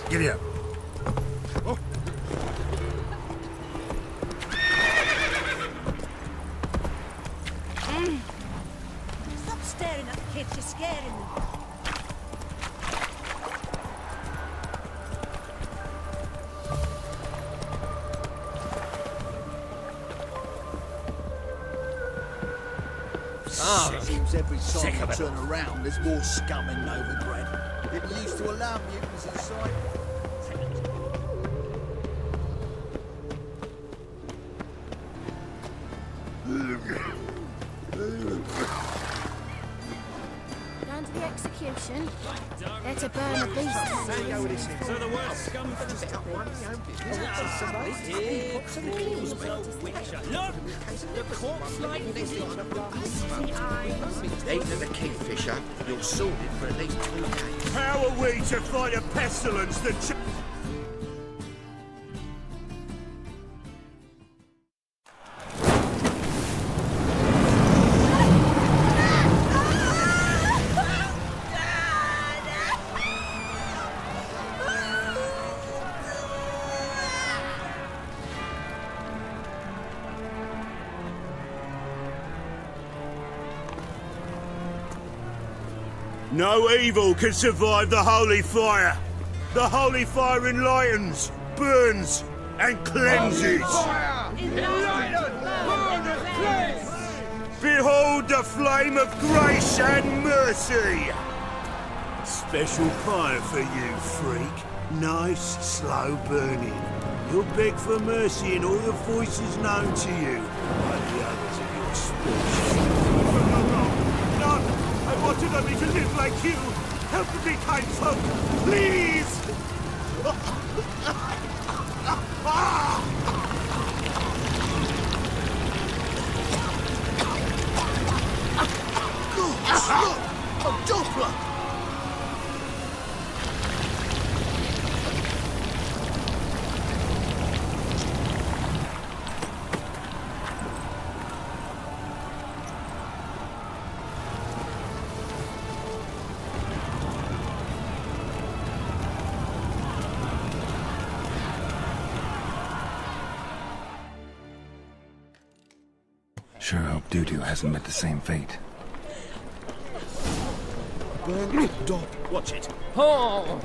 Giddy up. Stop staring at the kids, you're scaring them. Seems every time you turn around, there's more scum in Novigrad. It used to allow mutants inside. Down to the execution. They're to burn the beast. So the worst scum for the Look! The corpse like this. Aim to the Kingfisher, you're sorted for at least 2 days. How are we to fight a pestilence that... No evil can survive the holy fire. The holy fire enlightens, burns, and cleanses. Behold the flame of grace and mercy. Special fire for you, freak. Nice, slow burning. You'll beg for mercy in all the voices known to you by the others of your species. No! I wanted only to live like you. Help me, kind folk, please! Look! A Doppler! Sure hope Doo-Doo hasn't met the same fate. Burn Dop. Watch it. Oh!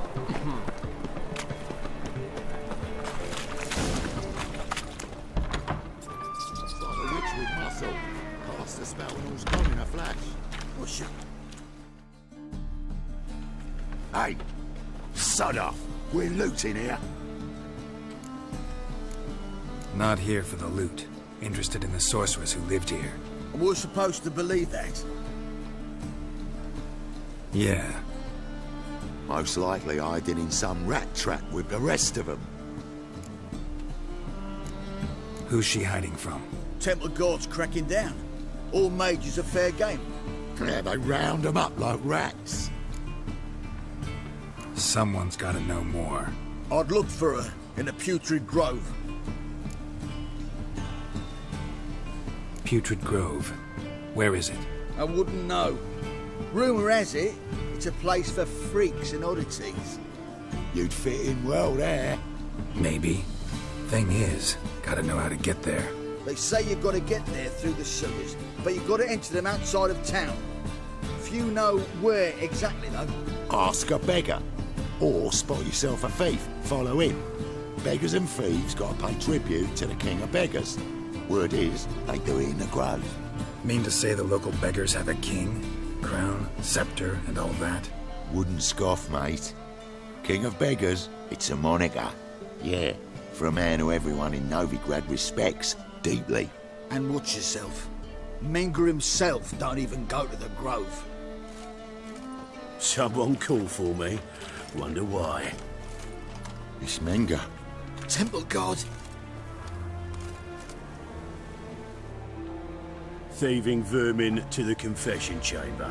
Like a witch with muscle. Past the spell and all's gone in a flash. What's it? Hey, sod off. We're looting here. Not here for the loot. Interested in the sorceress who lived here. We're supposed to believe that. Yeah. Most likely hiding in some rat trap with the rest of them. Who's she hiding from? Temple Guards cracking down. All mages are fair game. Yeah, they round them up like rats. Someone's gotta know more. I'd look for her in the Putrid Grove. Putrid Grove. Where is it? I wouldn't know. Rumour has it, it's a place for freaks and oddities. You'd fit in well there. Maybe. Thing is, gotta know how to get there. They say you've got to get there through the sewers, but you've got to enter them outside of town. Few know where exactly, though. Ask a beggar. Or spot yourself a thief. Follow him. Beggars and thieves gotta pay tribute to the king of beggars. Word is, they do it in the grove. Mean to say the local beggars have a king? Crown, scepter, and all that? Wouldn't scoff, mate. King of beggars, it's a moniker. Yeah, for a man who everyone in Novigrad respects deeply. And watch yourself. Menger himself don't even go to the Grove. Someone call for me. Wonder why. It's Menger. Temple Guard. Thieving vermin to the confession chamber.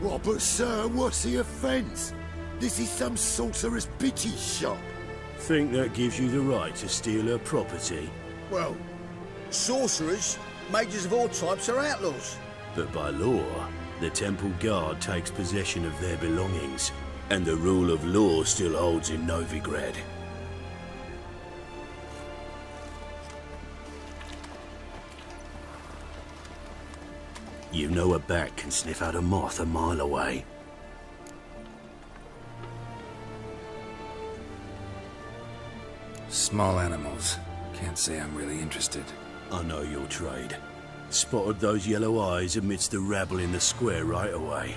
What, but sir, what's the offence? This is some sorcerer's bitchy shop. Think that gives you the right to steal her property? Well, sorcerers, mages of all types are outlaws. But by law, The Temple Guard takes possession of their belongings, and the rule of law still holds in Novigrad. You know a bat can sniff out a moth a mile away. Small animals. Can't say I'm really interested. I know your trade. Spotted those yellow eyes amidst the rabble in the square right away.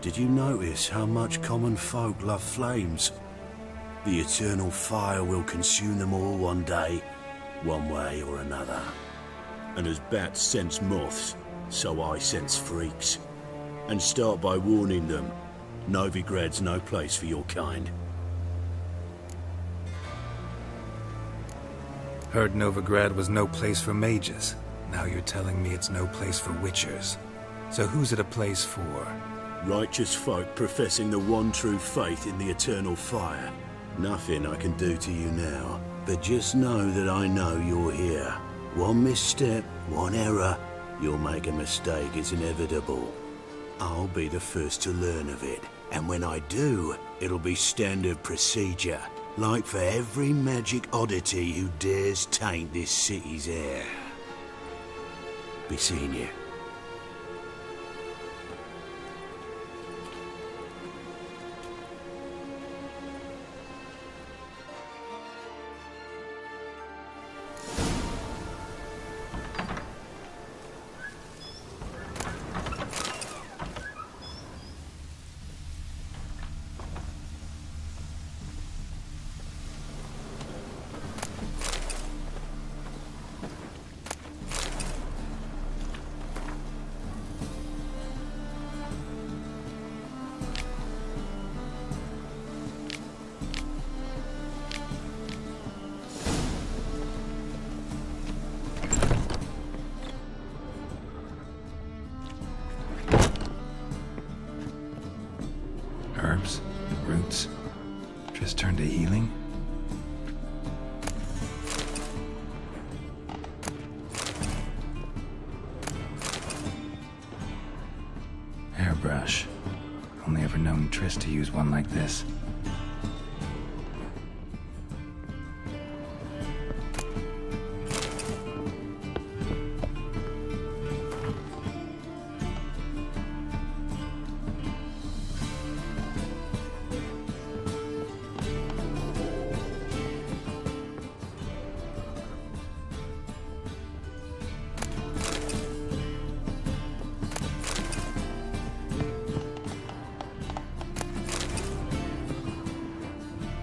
Did you notice how much common folk love flames? The eternal fire will consume them all one day, one way or another. And as bats sense moths, so I sense freaks. And start by warning them, Novigrad's no place for your kind. Heard Novigrad was no place for mages. Now you're telling me it's no place for witchers. So who's it a place for? Righteous folk professing the one true faith in the eternal fire. Nothing I can do to you now, but just know that I know you're here. One misstep, one error, you'll make a mistake, it's inevitable. I'll be the first to learn of it, and when I do, it'll be standard procedure, like for every magic oddity who dares taint this city's air. Be seeing you. Herbs? Roots? Just turned to healing? Hairbrush. Only ever known Triss to use one like this.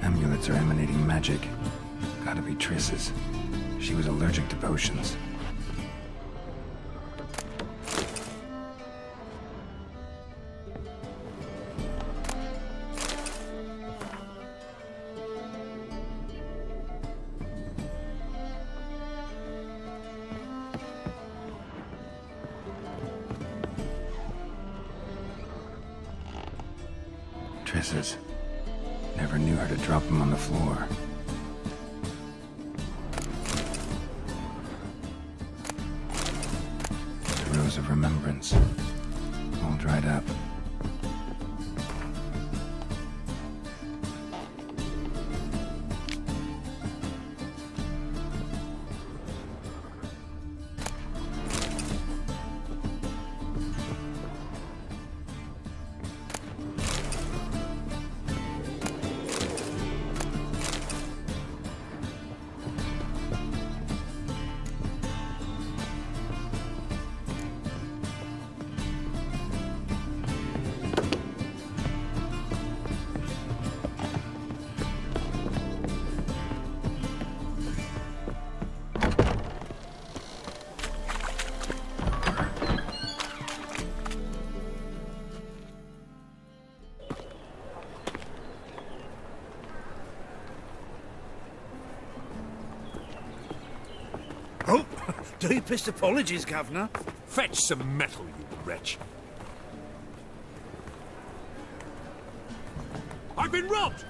Amulets are emanating magic. Gotta be Triss's. She was allergic to potions. Triss's. Never knew her to drop them on the floor. The rose of remembrance. All dried up. Oh, deepest apologies, Governor. Fetch some metal, you wretch. I've been robbed!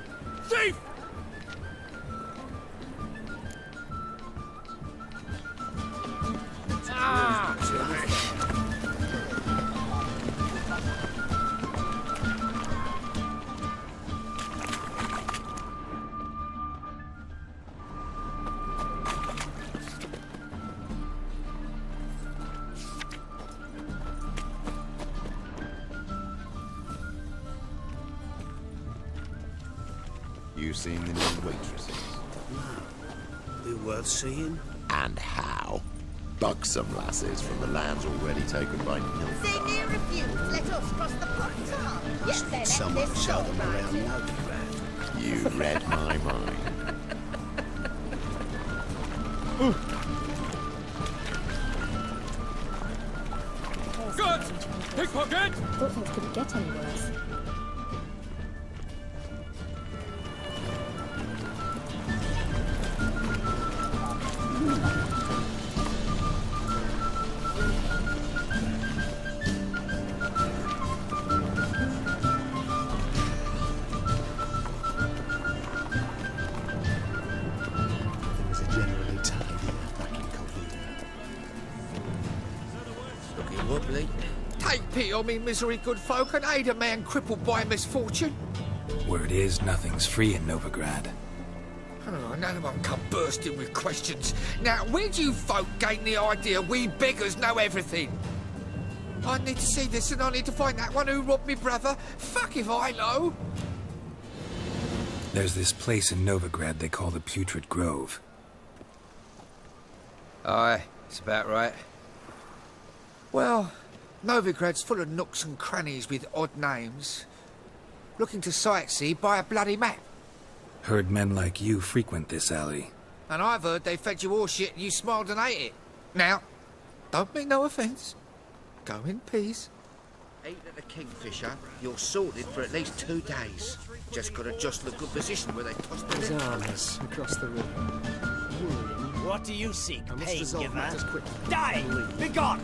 Thief! you seen the new waitresses? Be worth seeing? And how? Buxom lasses from the lands already taken by They near refuse. Let us cross the portal. Yes, then Someone show them around Novigrad. You read my mind. Good! Pickpocket! Thought things couldn't get any worse. Things are generally tidy back in Covina. Looking wobbly. Take pity on me, misery, good folk, and aid a man crippled by misfortune. Word is, nothing's free in Novigrad. Oh, none of them come bursting with questions. Now, where do you folk gain the idea we beggars know everything? I need to see this, and I need to find that one who robbed me brother. Fuck if I know. There's this place in Novigrad they call the Putrid Grove. Aye, it's about right. Well, Novigrad's full of nooks and crannies with odd names. Looking to sightsee, buy a bloody map. Heard men like you frequent this alley. And I've heard they fed you all shit and you smiled and ate it. Now, don't mean no offence. Go in peace. Eat at the Kingfisher, you're sorted for at least 2 days. Just gotta jostle a good position where they tossed it in. Armies across the river. What do you seek, pain giver? Quickly. Die! Be gone!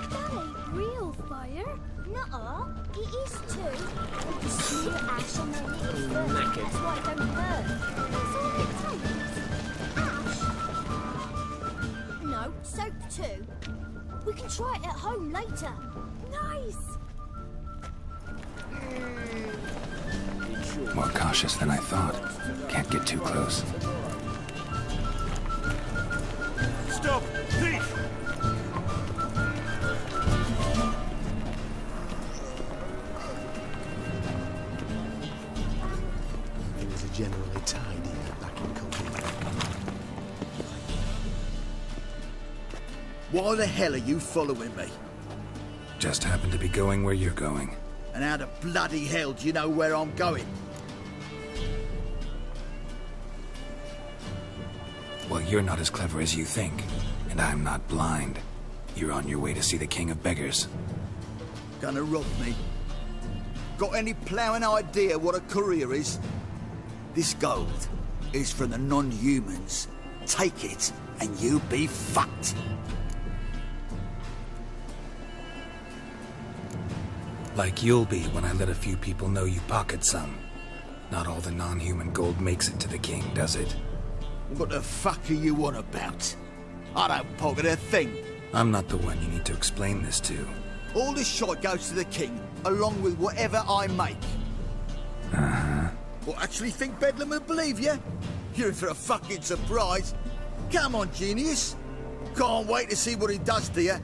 That ain't real fire. Nuh-uh. It is too. You can smear ash and then it is burnt. That's why it don't burn. That's all it takes. Ash? No, soap too. We can try it at home later. Nice! More cautious than I thought. Can't get too close. Stop! Thief! Things are generally tidier back in Covina. Why the hell are you following me? Just happen to be going where you're going. And how the bloody hell do you know where I'm going? Well, you're not as clever as you think, and I'm not blind. You're on your way to see the King of Beggars. Gonna rob me? Got any ploughing idea what a courier is? This gold is from the non-humans. Take it, and you be fucked. Like you'll be when I let a few people know you pocket some. Not all the non-human gold makes it to the king, does it? What the fuck are you on about? I don't pocket a thing. I'm not the one you need to explain this to. All this shite goes to the king, along with whatever I make. Uh-huh. What, actually think Bedlam would believe you? You're in for a fucking surprise. Come on, genius. Can't wait to see what he does to you.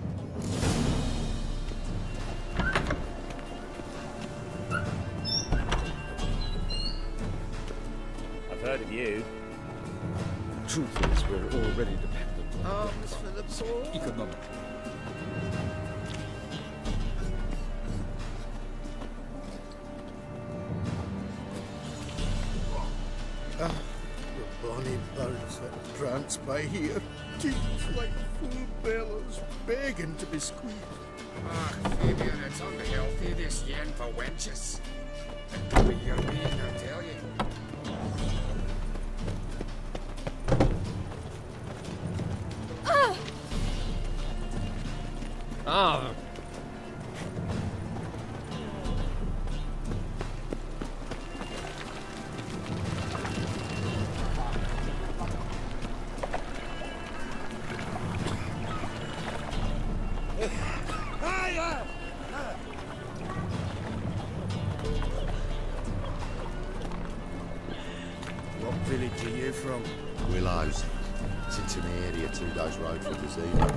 I've heard of you. Truth is, we're already dependent on Arms for the poor. economic. The bonny birds that prance by here. Keeps like full bellows, begging to be squeezed. Ah, Fabian, it's unhealthy, this yen for wenches. And we young being, I tell you. Ah! What village are you from? Willows. Sits in the area 2 days' road from this evening.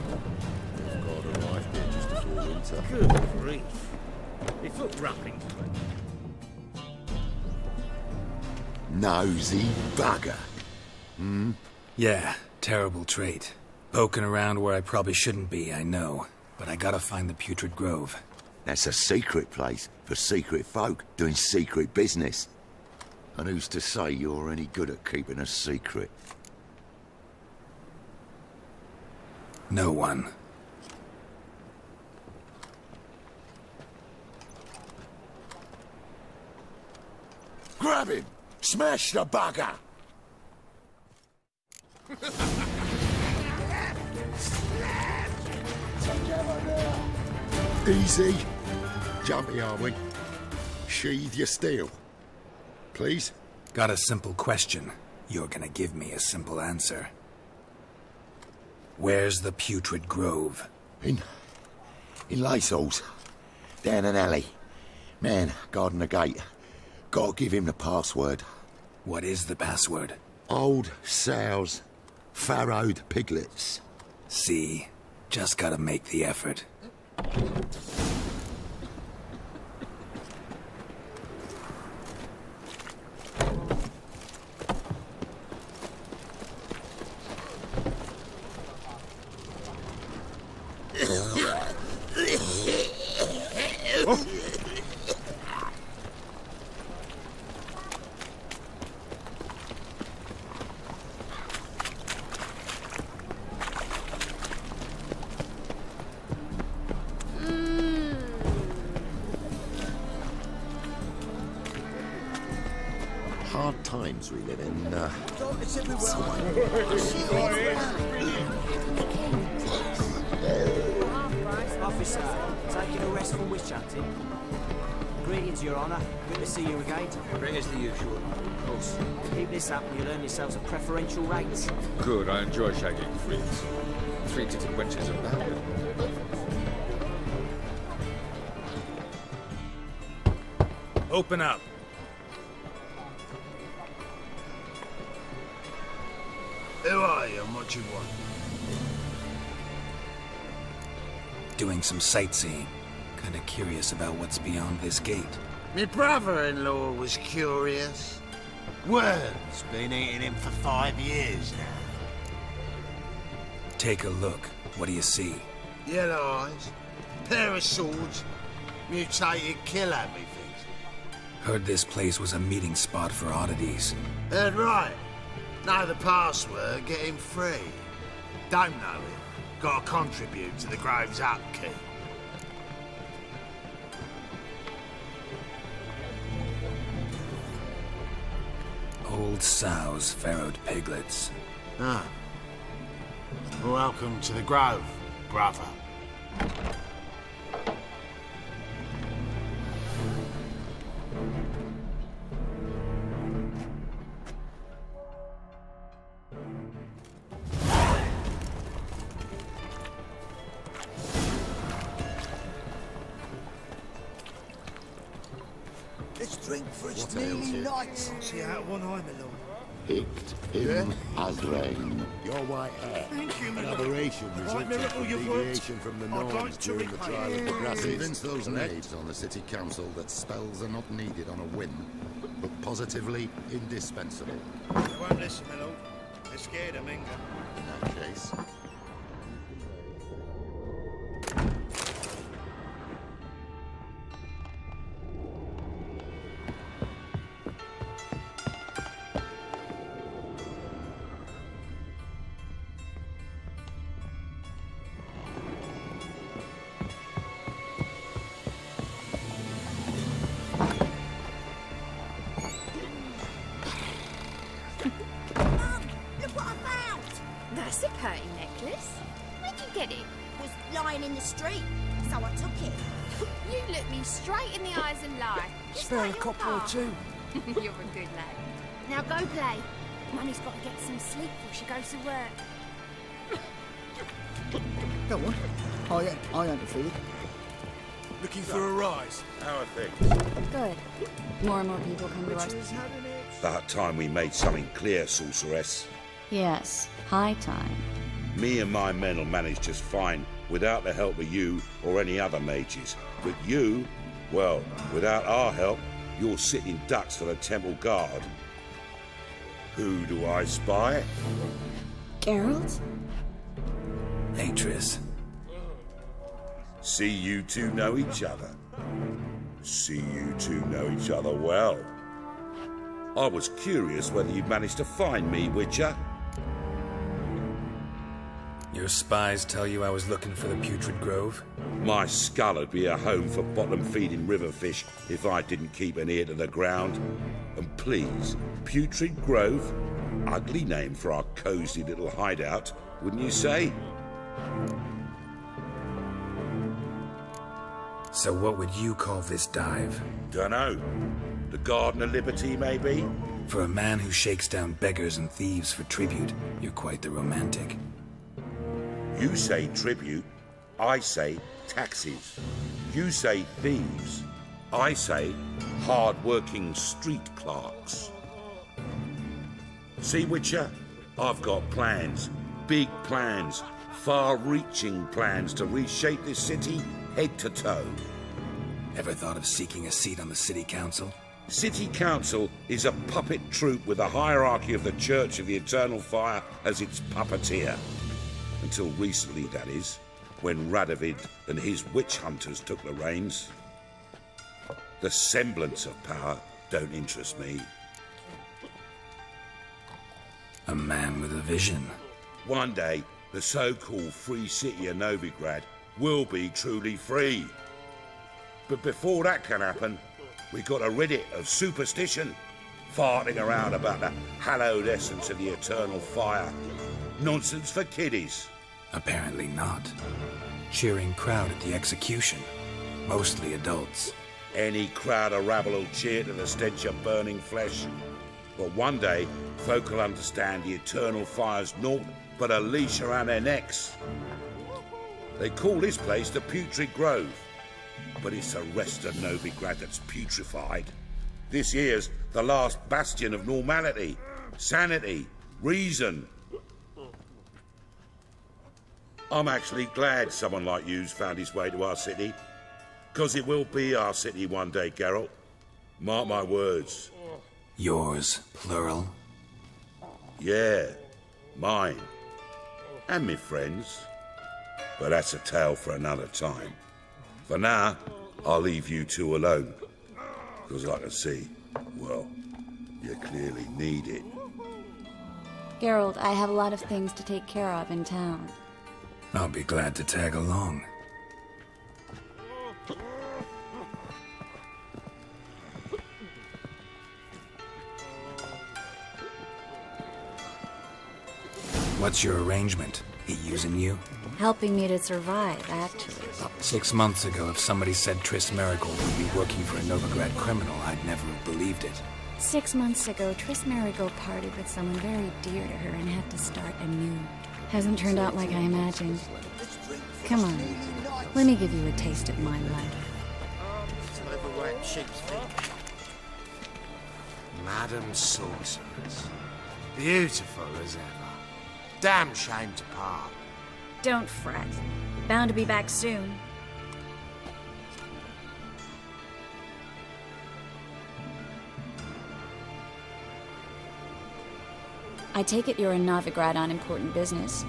We've got arrived here just before winter. Good grief. It looked rapping to it. Nosy bugger. Yeah, terrible trait. Poking around where I probably shouldn't be, I know. But I gotta find the Putrid Grove. That's a secret place for secret folk doing secret business. And who's to say you're any good at keeping a secret? No one. Grab him! Smash the bugger! Easy. Jumpy, are we? Sheathe your steel. Please? Got a simple question. You're gonna give me a simple answer. Where's the Putrid Grove? In Lacehalls. Down an alley. Man, guarding the gate. Gotta give him the password. What is the password? Old sows. Farrowed piglets. See? Just gotta make the effort. Hard times we live in, Officer, taking a rest from witch hunting. Greetings, Your Honour. Good to see you again. Great as the usual. Of course. Keep this up and you'll earn yourselves a preferential rate. Good, I enjoy shagging freaks. Three-titted wenches are bad. Open up. Who are you and what you want? Doing some sightseeing. Kinda curious about what's beyond this gate. My brother-in-law was curious. Worm's been eating him for 5 years now. Take a look. What do you see? Yellow eyes, pair of swords, mutated killer, methinks. Heard this place was a meeting spot for oddities. Heard right. Know the password, get him free. Don't know it. Gotta contribute to the Grove's upkeep. Old sows, farrowed piglets. Ah. Welcome to the Grove, brother. Let's drink for it's nearly night. See out one eye, my lord. Hicked him as rain. Your white hair. Thank you, my An lord. aberration Right resulting miracle from you've worked. deviation from the I'd norms like to during the repay trial of the you. grasses. Convince those knaves on the city council that spells are not needed on a whim, but positively indispensable. They won't listen, my lord. They're scared of Minga. In that case, Look what I found! That's a pretty necklace. Where'd you get it? Was lying in the street, so I took it. You look me straight in the eyes and lie. Spare a copper or two. You're a good lad. Now go play. Mummy's got to get some sleep before she goes to work. Go on. I interfered. Looking for a rise. how are things? Good. More and more people come to us. About time we made something clear, sorceress. Yes, high time. Me and my men will manage just fine without the help of you or any other mages. But you, well, without our help, you're sitting ducks for the temple guard. Who do I spy? Geralt? Hey, Triss. See you two know each other. See you two know each other well. I was curious whether you'd managed to find me, Witcher. Your spies tell you I was looking for the Putrid Grove? My skull would be a home for bottom-feeding river fish if I didn't keep an ear to the ground. And please, Putrid Grove? Ugly name for our cosy little hideout, wouldn't you say? So what would you call this dive? Dunno. The Garden of Liberty, maybe? For a man who shakes down beggars and thieves for tribute, you're quite the romantic. You say tribute, I say taxes. You say thieves, I say hard-working street clerks. See, Witcher, I've got plans, big plans, far-reaching plans to reshape this city head to toe. Ever thought of seeking a seat on the city council? City council is a puppet troupe with the hierarchy of the Church of the Eternal Fire as its puppeteer. Until recently, that is, when Radovid and his witch hunters took the reins. The semblance of power don't interest me. A man with a vision. One day, the so-called free city of Novigrad will be truly free. But before that can happen, we got to rid it of superstition, farting around about the hallowed essence of the eternal fire. Nonsense for kiddies. Apparently not. Cheering crowd at the execution. Mostly adults. Any crowd of rabble will cheer to the stench of burning flesh. But one day, folk will understand the eternal fire's naught but a leash around their necks. They call this place the Putrid Grove, but it's the rest of Novigrad that's putrefied. This here's the last bastion of normality, sanity, reason. I'm actually glad someone like you's found his way to our city, because it will be our city one day, Geralt. Mark my words. Yours, plural? Yeah, mine. And me friends. But that's a tale for another time. For now, I'll leave you two alone. Because I can see, well, you clearly need it. Geralt, I have a lot of things to take care of in town. I'll be glad to tag along. What's your arrangement? He using you? Helping me to survive, actually. 6 months ago, if somebody said Triss Marigold would be working for a Novigrad criminal, I'd never have believed it. 6 months ago, Triss Marigold parted with someone very dear to her and had to start anew. Hasn't turned out like I imagined. Come on, let me give you a taste of my life. Some overripe sheep's feet. Madam Sorceress. Beautiful as ever. Damn shame to part. Don't fret. Bound to be back soon. I take it you're in Novigrad on important business.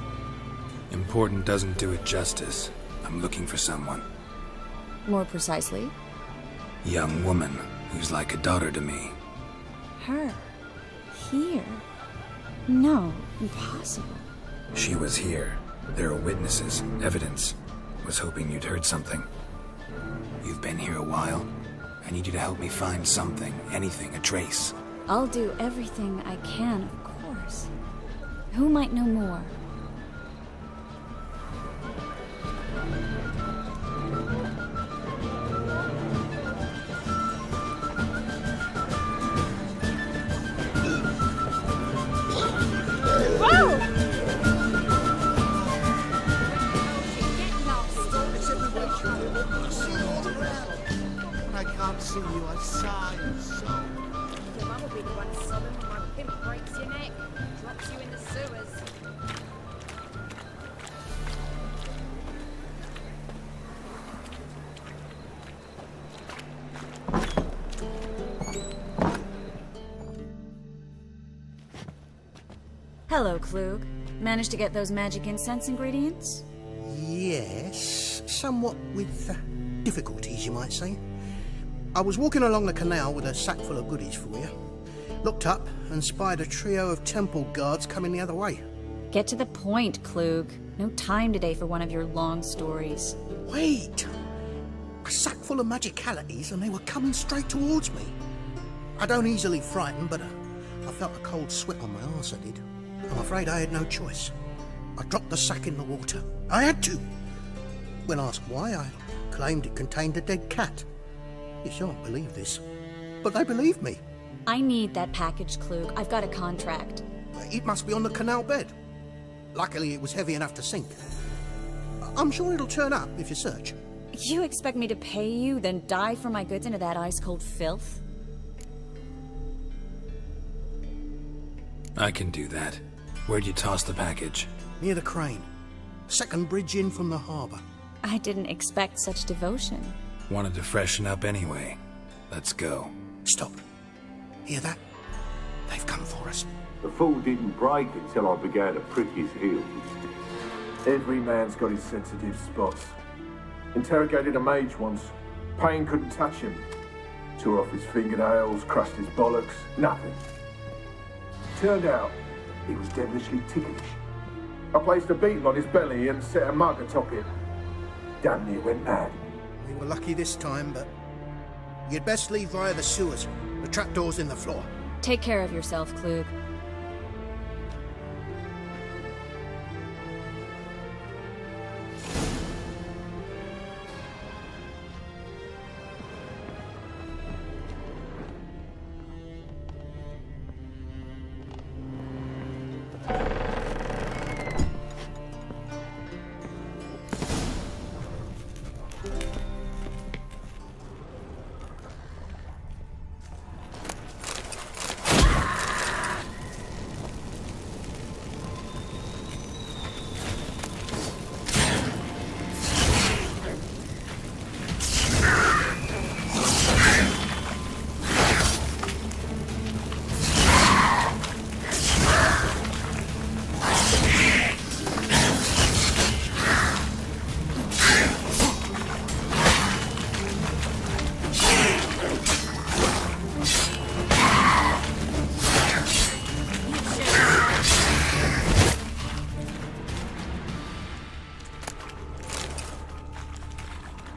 Important doesn't do it justice. I'm looking for someone. More precisely? Young woman who's like a daughter to me. Her? Here? No, impossible. She was here. There are witnesses, evidence. Was hoping you'd heard something. You've been here a while. I need you to help me find something, anything, a trace. I'll do everything I can, of course. Who might know more? When I can't see you, I sigh and sob. Your mum will be the one sobbing when my pimp breaks your neck, drops you in the sewers. Hello, Klug. Managed to get those magic incense ingredients? Yes, somewhat with difficulties, you might say. I was walking along the canal with a sack full of goodies for you. Looked up and spied a trio of temple guards coming the other way. Get to the point, Klug. No time today for one of your long stories. Wait! A sack full of magicalities and they were coming straight towards me. I don't easily frighten, but I felt a cold sweat on my arse, I did. I'm afraid I had no choice. I dropped the sack in the water. I had to! When asked why, I claimed it contained a dead cat. You shan't believe this, but they believed me. I need that package, Klug. I've got a contract. It must be on the canal bed. Luckily, it was heavy enough to sink. I'm sure it'll turn up if you search. You expect me to pay you, then dive for my goods into that ice-cold filth? I can do that. Where'd you toss the package? Near the crane. Second bridge in from the harbour. I didn't expect such devotion. Wanted to freshen up anyway. Let's go. Stop. Hear that? They've come for us. The fall didn't break until I began to prick his heels. Every man's got his sensitive spots. Interrogated a mage once. Pain couldn't touch him. Tore off his fingernails, crushed his bollocks, nothing. Turned out, he was devilishly ticklish. I placed a beetle on his belly and set a mug atop it. Damn near went mad. We were lucky this time, but you'd best leave via the sewers. The trapdoor's in the floor. Take care of yourself, Klug.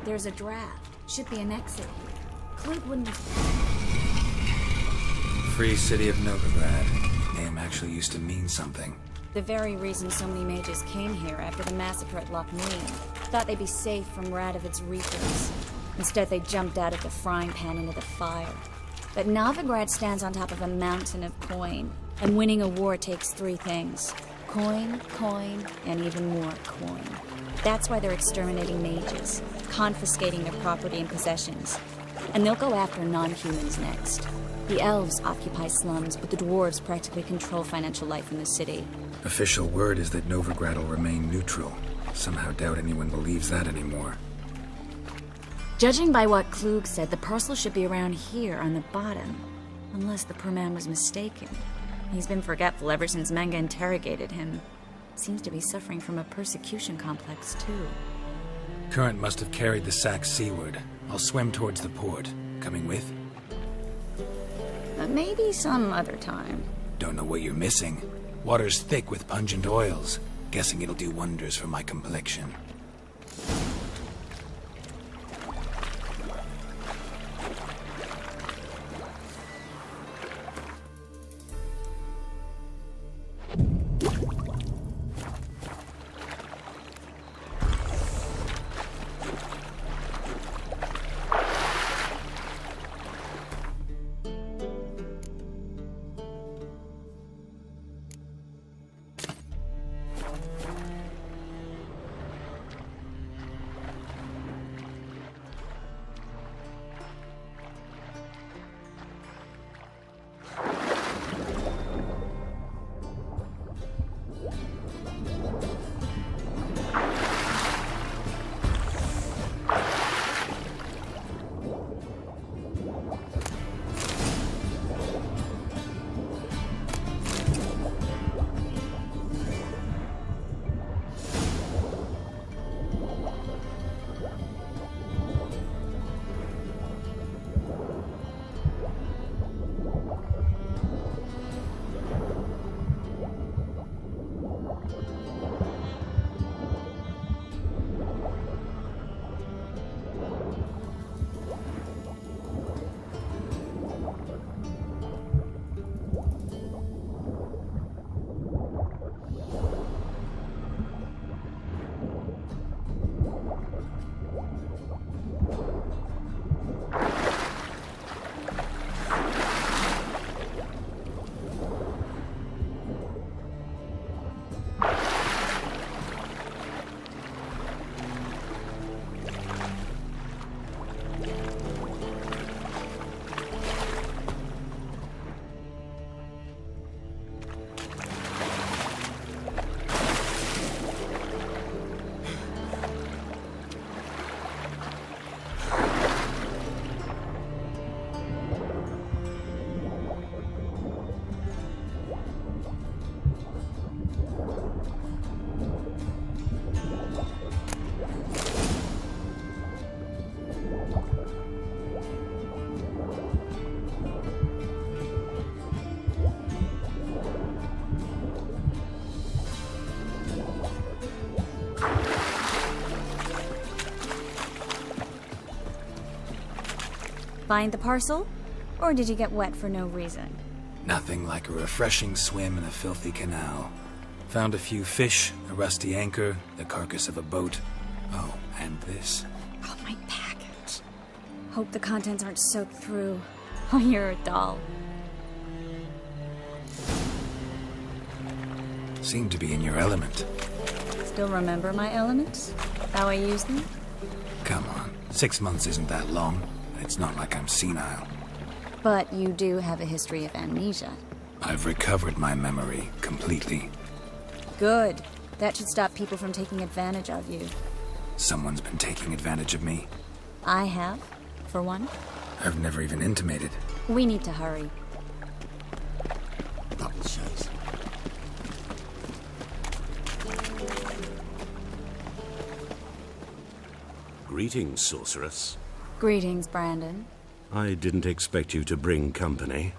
There's a draft. Should be an exit here. Klug wouldn't have... Free City of Novigrad. Name actually used to mean something. The very reason so many mages came here after the massacre at Loch Neen. Thought they'd be safe from Radovid's reapers. Instead, they jumped out of the frying pan into the fire. But Novigrad stands on top of a mountain of coin. And winning a war takes three things. Coin, coin, and even more coin. That's why they're exterminating mages, confiscating their property and possessions. And they'll go after non-humans next. The elves occupy slums, but the dwarves practically control financial life in the city. Official word is that Novigrad will remain neutral. Somehow doubt anyone believes that anymore. Judging by what Klug said, the parcel should be around here on the bottom. Unless the poor man was mistaken. He's been forgetful ever since Manga interrogated him. Seems to be suffering from a persecution complex, too. Current must have carried the sack seaward. I'll swim towards the port. Coming with? Maybe some other time. Don't know what you're missing. Water's thick with pungent oils. Guessing it'll do wonders for my complexion. Find the parcel? Or did you get wet for no reason? Nothing like a refreshing swim in a filthy canal. Found a few fish, a rusty anchor, the carcass of a boat. Oh, and this. Oh, my package. Hope the contents aren't soaked through. Oh, you're a doll. Seem to be in your element. Still remember my elements? How I use them? Come on, 6 months isn't that long. It's not like I'm senile. But you do have a history of amnesia. I've recovered my memory completely. Good. That should stop people from taking advantage of you. Someone's been taking advantage of me. I have, for one. I've never even intimated. We need to hurry. Double shows. Greetings, sorceress. Greetings, Brandon. I didn't expect you to bring company.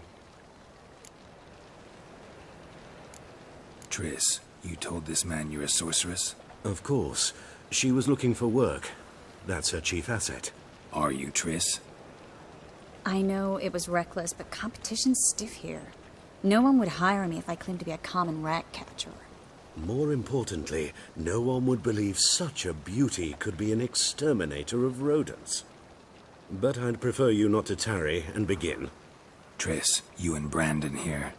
Triss, you told this man you're a sorceress? Of course. She was looking for work. That's her chief asset. Are you, Triss? I know it was reckless, but competition's stiff here. No one would hire me if I claimed to be a common rat catcher. More importantly, no one would believe such a beauty could be an exterminator of rodents. But I'd prefer you not to tarry and begin. Triss, you and Brandon here.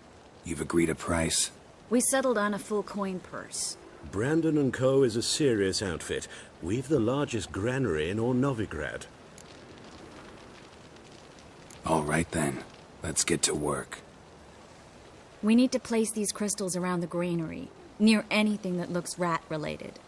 You've agreed a price? We settled on a full coin purse. Brandon & Co. is a serious outfit. We've the largest granary in all Novigrad. All right then. Let's get to work. We need to place these crystals around the granary, near anything that looks rat-related.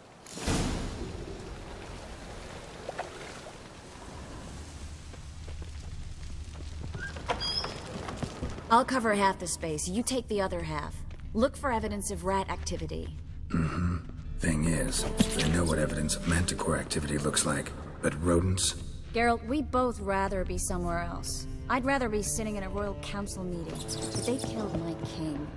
I'll cover half the space, you take the other half. Look for evidence of rat activity. Mm-hmm. Thing is, I know what evidence of manticore activity looks like, but rodents? Geralt, we'd both rather be somewhere else. I'd rather be sitting in a royal council meeting, but they killed my king.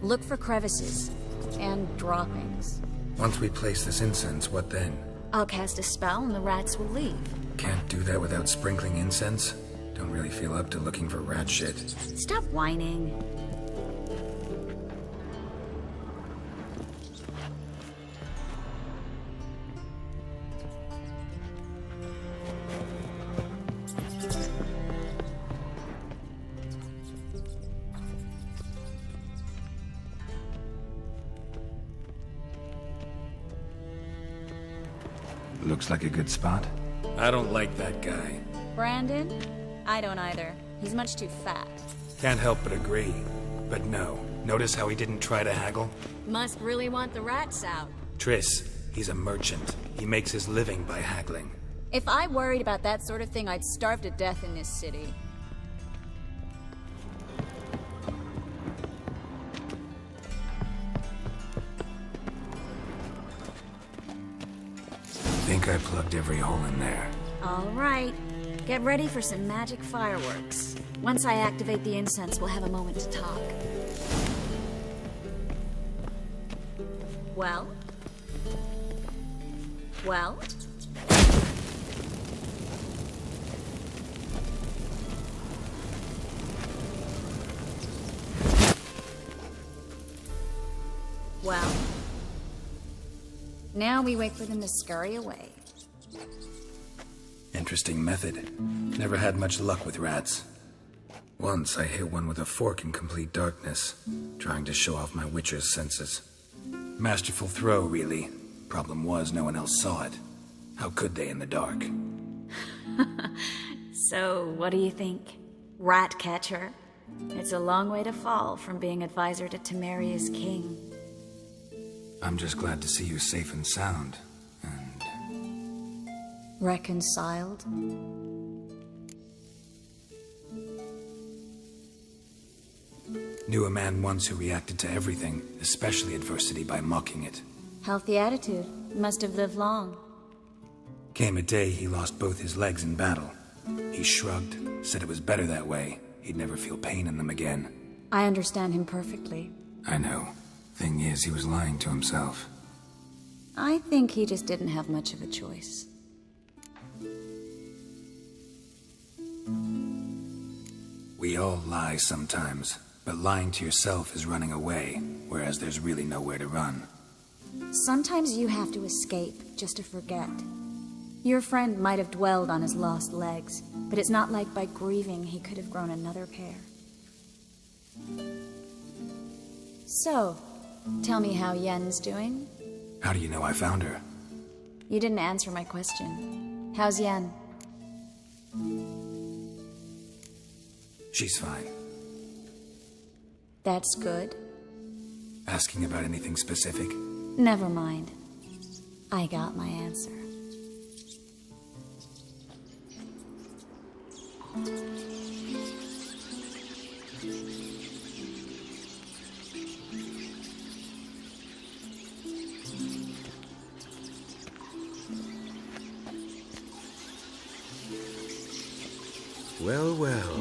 Look for crevices, and droppings. Once we place this incense, what then? I'll cast a spell and the rats will leave. Can't do that without sprinkling incense? Don't really feel up to looking for rat shit. Stop whining. Looks like a good spot. I don't like that guy. Brandon? I don't either. He's much too fat. Can't help but agree. But no. Notice how he didn't try to haggle? Must really want the rats out. Triss, he's a merchant. He makes his living by haggling. If I worried about that sort of thing, I'd starve to death in this city. Think I plugged every hole in there. All right. Get ready for some magic fireworks. Once I activate the incense, we'll have a moment to talk. Well? Well? Well? Now we wait for them to scurry away. Interesting method. Never had much luck with rats. Once I hit one with a fork in complete darkness, trying to show off my witcher's senses. Masterful throw, really. Problem was, no one else saw it. How could they in the dark? So, what do you think? Rat catcher? It's a long way to fall from being advisor to Temeria's king. I'm just glad to see you safe and sound. Reconciled? Knew a man once who reacted to everything, especially adversity, by mocking it. Healthy attitude. Must have lived long. Came a day he lost both his legs in battle. He shrugged, said it was better that way. He'd never feel pain in them again. I understand him perfectly. I know. Thing is, he was lying to himself. I think he just didn't have much of a choice. We all lie sometimes, but lying to yourself is running away, whereas there's really nowhere to run. Sometimes you have to escape just to forget. Your friend might have dwelled on his lost legs, but it's not like by grieving he could have grown another pair. So, tell me how Yen's doing? How do you know I found her? You didn't answer my question. How's Yen? She's fine. That's good. Asking about anything specific? Never mind. I got my answer. Well, well.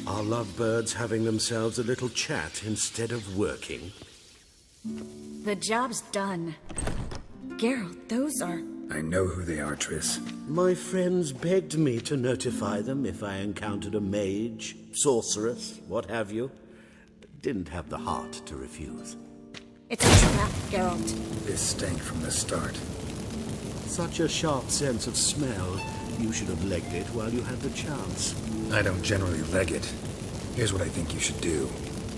Are lovebirds having themselves a little chat instead of working? The job's done. Geralt, those are... I know who they are, Triss. My friends begged me to notify them if I encountered a mage, sorceress, what have you. Didn't have the heart to refuse. It's a trap, Geralt. This stank from the start. Such a sharp sense of smell. You should have legged it while you had the chance. I don't generally leg it. Here's what I think you should do.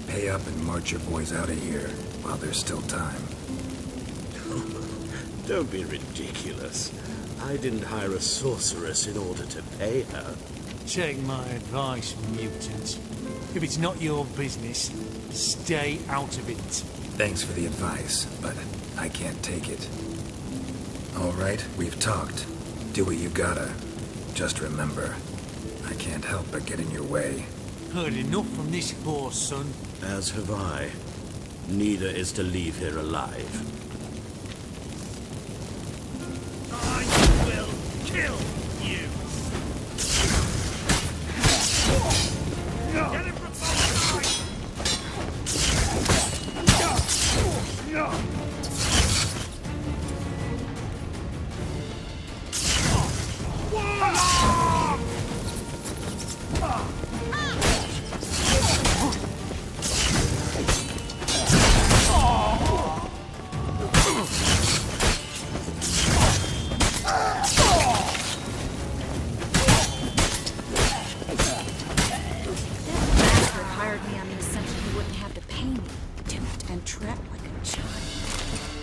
Pay up and march your boys out of here while there's still time. Don't be ridiculous. I didn't hire a sorceress in order to pay her. Take my advice, mutant. If it's not your business, stay out of it. Thanks for the advice, but I can't take it. All right, we've talked. Do what you gotta. Just remember, I can't help but get in your way. Heard enough from this horse, son. As have I. Neither is to leave here alive. I will kill you! Get him from both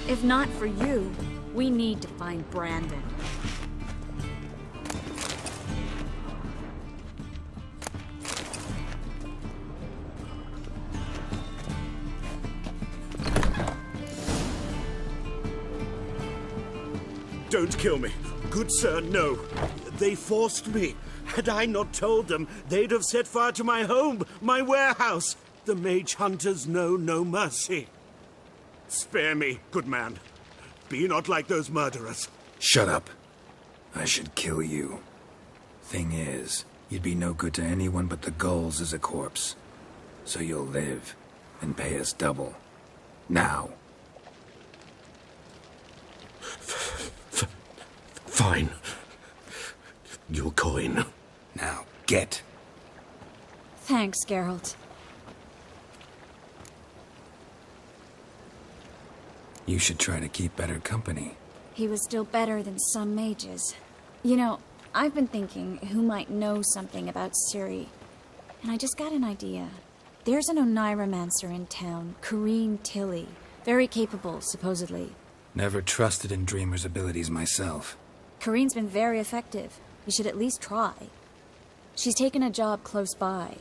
If not for you, we need to find Brandon. Don't kill me. Good sir, no. They forced me. Had I not told them, they'd have set fire to my home, my warehouse. The mage hunters know no mercy. Spare me, good man. Be not like those murderers. Shut up. I should kill you. Thing is, you'd be no good to anyone but the gulls as a corpse. So you'll live and pay us double. Now. Fine. Your coin. Now, get. Thanks, Geralt. You should try to keep better company. He was still better than some mages. You know, I've been thinking who might know something about Ciri. And I just got an idea. There's an Oneiromancer in town, Corrine Tilly. Very capable, supposedly. Never trusted in Dreamer's abilities myself. Corrine's been very effective. You should at least try. She's taken a job close by.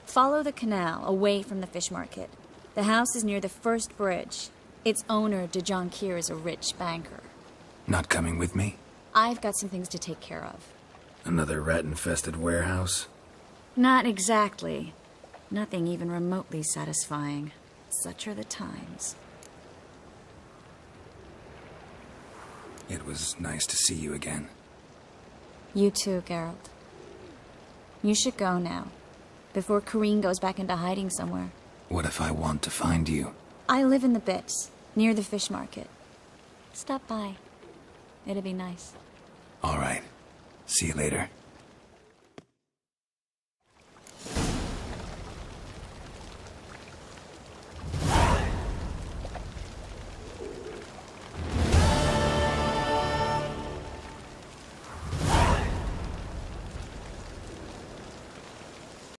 Follow the canal, away from the fish market. The house is near the first bridge. Its owner, de Jonquier, is a rich banker. Not coming with me? I've got some things to take care of. Another rat-infested warehouse? Not exactly. Nothing even remotely satisfying. Such are the times. It was nice to see you again. You too, Geralt. You should go now, before Corrine goes back into hiding somewhere. What if I want to find you? I live in the Bits, near the fish market. Stop by. It'd be nice. All right. See you later.